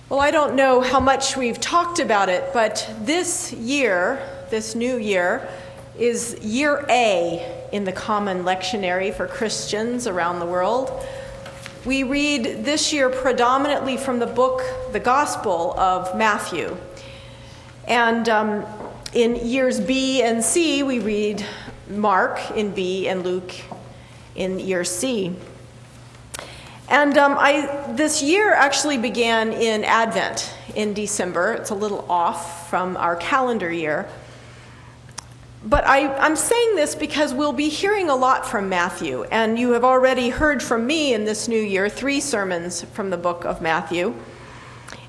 Well, I don't know how much we've talked about it, but this year, this new year, is year A in the Common Lectionary for Christians around the world. We read this year predominantly from the book, the Gospel of Matthew. And in years B and C, we read Mark in B and Luke in year C. And this year actually began in Advent in December. It's a little off from our calendar year. But I'm saying this because we'll be hearing a lot from Matthew. And you have already heard from me in this new year 3 sermons from the book of Matthew.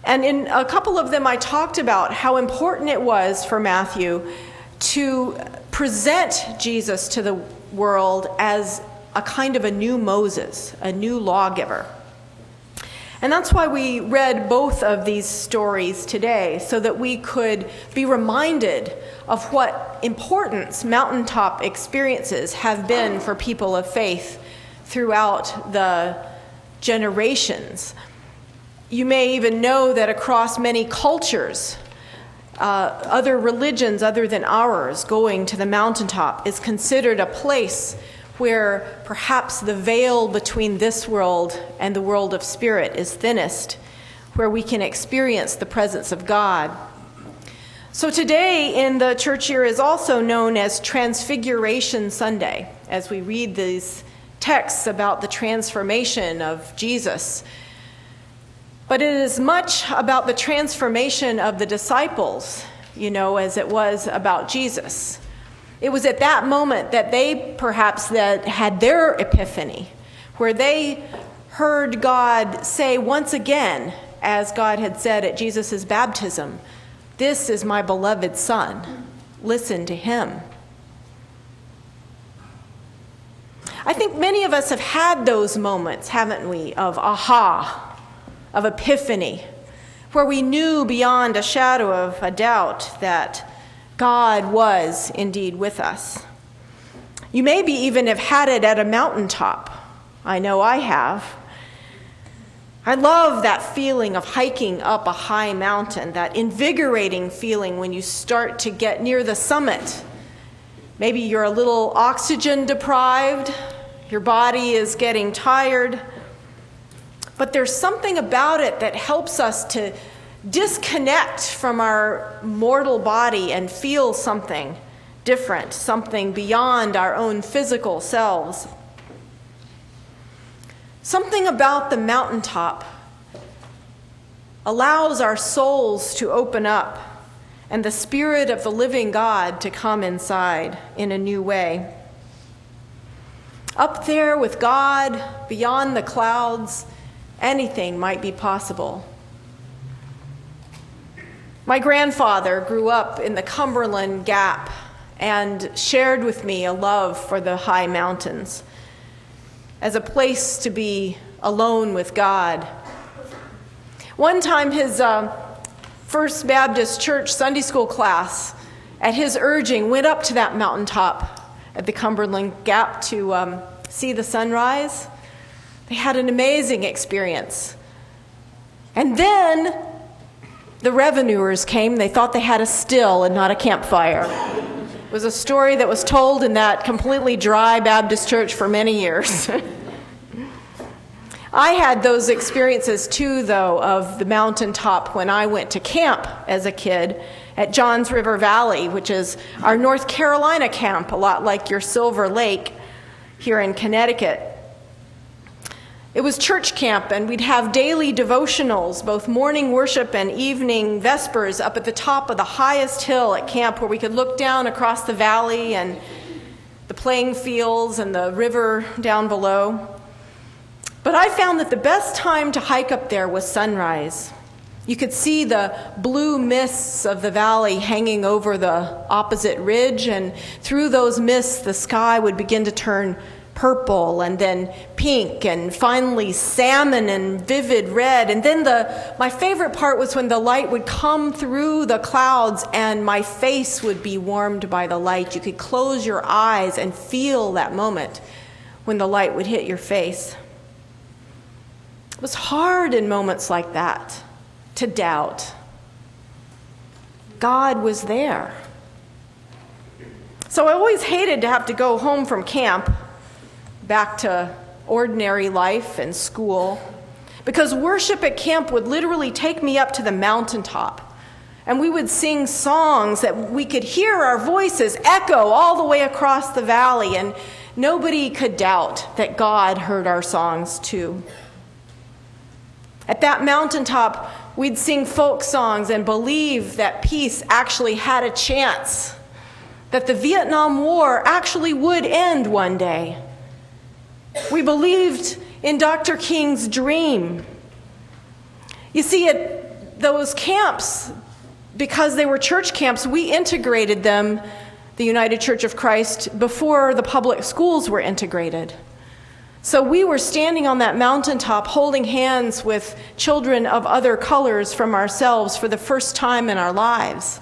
And in a couple of them I talked about how important it was for Matthew to present Jesus to the world as a kind of a new Moses, a new lawgiver. And that's why we read both of these stories today, so that we could be reminded of what importance mountaintop experiences have been for people of faith throughout the generations. You may even know that across many cultures, other religions other than ours, going to the mountaintop is considered a place where perhaps the veil between this world and the world of spirit is thinnest, where we can experience the presence of God. So today in the church year is also known as Transfiguration Sunday, as we read these texts about the transformation of Jesus. But it is much about the transformation of the disciples, as it was about Jesus. It was at that moment that they perhaps that had their epiphany, where they heard God say once again, as God had said at Jesus' baptism, "This is my beloved Son. Listen to him." I think many of us have had those moments, haven't we, of aha, of epiphany, where we knew beyond a shadow of a doubt that God was indeed with us. You maybe even have had it at a mountaintop. I know I have. I love that feeling of hiking up a high mountain, that invigorating feeling when you start to get near the summit. Maybe you're a little oxygen deprived, your body is getting tired, but there's something about it that helps us to disconnect from our mortal body and feel something different, something beyond our own physical selves. Something about the mountaintop allows our souls to open up and the Spirit of the living God to come inside in a new way. Up there with God, beyond the clouds, anything might be possible. My grandfather grew up in the Cumberland Gap and shared with me a love for the high mountains as a place to be alone with God. One time his First Baptist Church Sunday school class, at his urging, went up to that mountaintop at the Cumberland Gap to see the sunrise. They had an amazing experience. And then the revenuers came. They thought they had a still and not a campfire. It was a story that was told in that completely dry Baptist church for many years. I had those experiences too, though, of the mountaintop when I went to camp as a kid at Johns River Valley, which is our North Carolina camp, a lot like your Silver Lake here in Connecticut. It was church camp, and we'd have daily devotionals, both morning worship and evening vespers, up at the top of the highest hill at camp, where we could look down across the valley and the playing fields and the river down below. But I found that the best time to hike up there was sunrise. You could see the blue mists of the valley hanging over the opposite ridge, and through those mists the sky would begin to turn purple and then pink and finally salmon and vivid red. And then my favorite part was when the light would come through the clouds and my face would be warmed by the light. You could close your eyes and feel that moment when the light would hit your face. It was hard in moments like that to doubt. God was there. So I always hated to have to go home from camp back to ordinary life and school, because worship at camp would literally take me up to the mountaintop, and we would sing songs that we could hear our voices echo all the way across the valley, and nobody could doubt that God heard our songs too. At that mountaintop, we'd sing folk songs and believe that peace actually had a chance, that the Vietnam War actually would end one day. We believed in Dr. King's dream. You see, at those camps, because they were church camps, we integrated them, the United Church of Christ, before the public schools were integrated. So we were standing on that mountaintop holding hands with children of other colors from ourselves for the first time in our lives.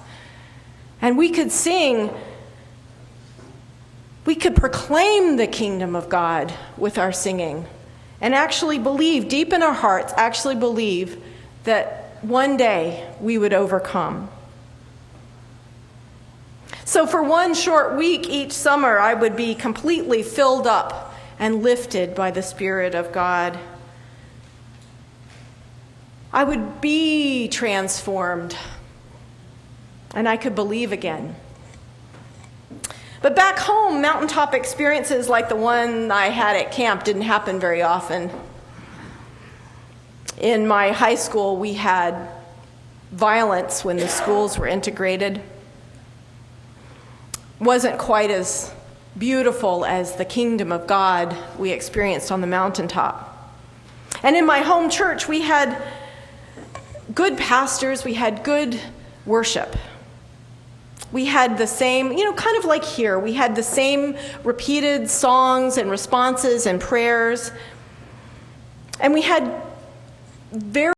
And we could sing, we could proclaim the kingdom of God with our singing, and actually believe, deep in our hearts, actually believe that one day we would overcome. So for one short week each summer, I would be completely filled up and lifted by the Spirit of God. I would be transformed, and I could believe again. But back home, mountaintop experiences like the one I had at camp didn't happen very often. In my high school, we had violence when the schools were integrated. Wasn't quite as beautiful as the kingdom of God we experienced on the mountaintop. And in my home church, we had good pastors, we had good worship. We had the same, kind of like here, we had the same repeated songs and responses and prayers. And we had very